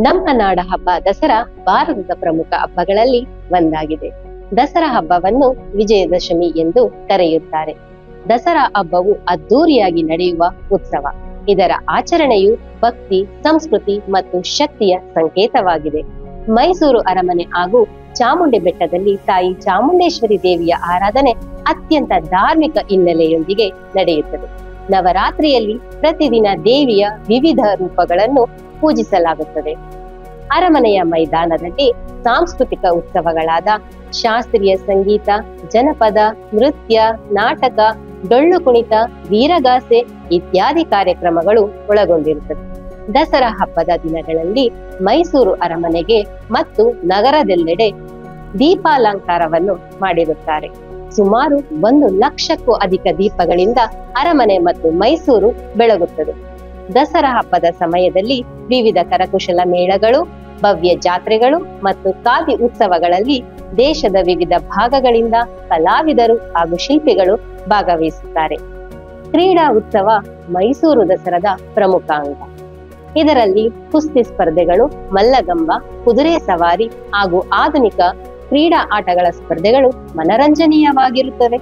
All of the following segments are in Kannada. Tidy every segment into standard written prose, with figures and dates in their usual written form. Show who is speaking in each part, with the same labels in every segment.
Speaker 1: ನಮ್ಮ ನಾಡ ಹಬ್ಬ ದಸರಾ ಭಾರತದ ಪ್ರಮುಖ ಹಬ್ಬಗಳಲ್ಲಿ ಒಂದಾಗಿದೆ. ದಸರಾ ಹಬ್ಬವನ್ನು ವಿಜಯದಶಮಿ ಎಂದು ಕರೆಯುತ್ತಾರೆ. ದಸರಾ ಹಬ್ಬವು ಅದ್ದೂರಿಯಾಗಿ ನಡೆಯುವ ಉತ್ಸವ. ಇದರ ಆಚರಣೆಯು ಭಕ್ತಿ, ಸಂಸ್ಕೃತಿ ಮತ್ತು ಶಕ್ತಿಯ ಸಂಕೇತವಾಗಿದೆ. ಮೈಸೂರು ಅರಮನೆ ಹಾಗೂ ಚಾಮುಂಡಿ ಬೆಟ್ಟದಲ್ಲಿ ತಾಯಿ ಚಾಮುಂಡೇಶ್ವರಿ ದೇವಿಯ ಆರಾಧನೆ ಅತ್ಯಂತ ಧಾರ್ಮಿಕ ಹಿನ್ನೆಲೆಯೊಂದಿಗೆ ನಡೆಯುತ್ತದೆ. ನವರಾತ್ರಿಯಲ್ಲಿ ಪ್ರತಿದಿನ ದೇವಿಯ ವಿವಿಧ ರೂಪಗಳನ್ನು ಪೂಜಿಸಲಾಗುತ್ತದೆ. ಅರಮನೆಯ ಮೈದಾನದಲ್ಲಿ ಸಾಂಸ್ಕೃತಿಕ ಉತ್ಸವಗಳಾದ ಶಾಸ್ತ್ರೀಯ ಸಂಗೀತ, ಜನಪದ, ನೃತ್ಯ, ನಾಟಕ, ಡೊಳ್ಳು ಕುಣಿತ, ವೀರಗಾಸೆ ಇತ್ಯಾದಿ ಕಾರ್ಯಕ್ರಮಗಳು ಒಳಗೊಂಡಿರುತ್ತದೆ. ದಸರಾ ಹಬ್ಬದ ದಿನಗಳಲ್ಲಿ ಮೈಸೂರು ಅರಮನೆಗೆ ಮತ್ತು ನಗರದೆಲ್ಲೆಡೆ ದೀಪಾಲಂಕಾರವನ್ನು ಮಾಡಿರುತ್ತಾರೆ. ಸುಮಾರು 1 ಲಕ್ಷಕ್ಕೂ ಅಧಿಕ ದೀಪಗಳಿಂದ ಅರಮನೆ ಮತ್ತು ಮೈಸೂರು ಬೆಳಗುತ್ತದೆ. ದಸರಾ ಹಬ್ಬದ ಸಮಯದಲ್ಲಿ ವಿವಿಧ ಕರಕುಶಲ ಮೇಳಗಳು, ಭವ್ಯ ಜಾತ್ರೆಗಳು ಮತ್ತು ಖಾದಿ ಉತ್ಸವಗಳಲ್ಲಿ ದೇಶದ ವಿವಿಧ ಭಾಗಗಳಿಂದ ಕಲಾವಿದರು ಹಾಗೂ ಶಿಲ್ಪಿಗಳು ಭಾಗವಹಿಸುತ್ತಾರೆ. ಕ್ರೀಡಾ ಉತ್ಸವ ಮೈಸೂರು ದಸರಾದ ಪ್ರಮುಖ ಅಂಗ. ಇದರಲ್ಲಿ ಕುಸ್ತಿ ಸ್ಪರ್ಧೆಗಳು, ಮಲ್ಲಗಂಬ, ಕುದುರೆ ಸವಾರಿ ಹಾಗೂ ಆಧುನಿಕ ಕ್ರೀಡಾ ಆಟಗಳ ಸ್ಪರ್ಧೆಗಳು ಮನರಂಜನೀಯವಾಗಿರುತ್ತವೆ.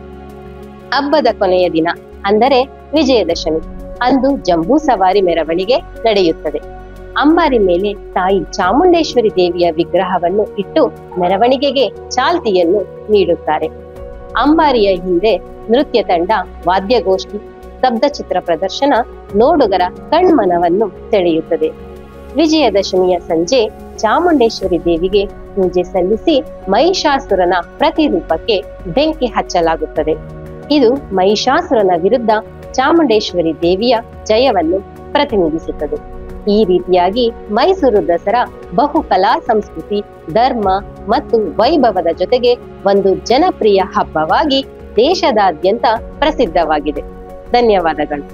Speaker 1: ಹಬ್ಬದ ಕೊನೆಯ ದಿನ ಅಂದರೆ ವಿಜಯದಶಮಿ ಅಂದು ಜಂಬೂ ಸವಾರಿ ಮೆರವಣಿಗೆ ನಡೆಯುತ್ತದೆ. ಅಂಬಾರಿ ಮೇಲೆ ತಾಯಿ ಚಾಮುಂಡೇಶ್ವರಿ ದೇವಿಯ ವಿಗ್ರಹವನ್ನು ಇಟ್ಟು ಮೆರವಣಿಗೆಗೆ ಚಾಲ್ತಿಯನ್ನು ನೀಡುತ್ತಾರೆ. ಅಂಬಾರಿಯ ಹಿಂದೆ ನೃತ್ಯ ತಂಡ, ವಾದ್ಯಗೋಷ್ಠಿ, ಸ್ತಬ್ಧ ಚಿತ್ರ ಪ್ರದರ್ಶನ ನೋಡುಗರ ಕಣ್ಮನವನ್ನು ಸೆಳೆಯುತ್ತದೆ. ವಿಜಯದಶಮಿಯ ಸಂಜೆ ಚಾಮುಂಡೇಶ್ವರಿ ದೇವಿಗೆ ಪೂಜೆ ಸಲ್ಲಿಸಿ ಮಹಿಷಾಸುರನ ಪ್ರತಿರೂಪಕ್ಕೆ ಬೆಂಕಿ ಹಚ್ಚಲಾಗುತ್ತದೆ. ಇದು ಮಹಿಷಾಸುರನ ವಿರುದ್ಧ ಚಾಮುಂಡೇಶ್ವರಿ ದೇವಿಯ ಜಯವನ್ನು ಪ್ರತಿನಿಧಿಸುತ್ತದೆ. ಈ ರೀತಿಯಾಗಿ ಮೈಸೂರು ದಸರಾ ಬಹುಕಲಾ ಸಂಸ್ಕೃತಿ, ಧರ್ಮ ಮತ್ತು ವೈಭವದ ಜೊತೆಗೆ ಒಂದು ಜನಪ್ರಿಯ ಹಬ್ಬವಾಗಿ ದೇಶದಾದ್ಯಂತ ಪ್ರಸಿದ್ಧವಾಗಿದೆ. ಧನ್ಯವಾದಗಳು.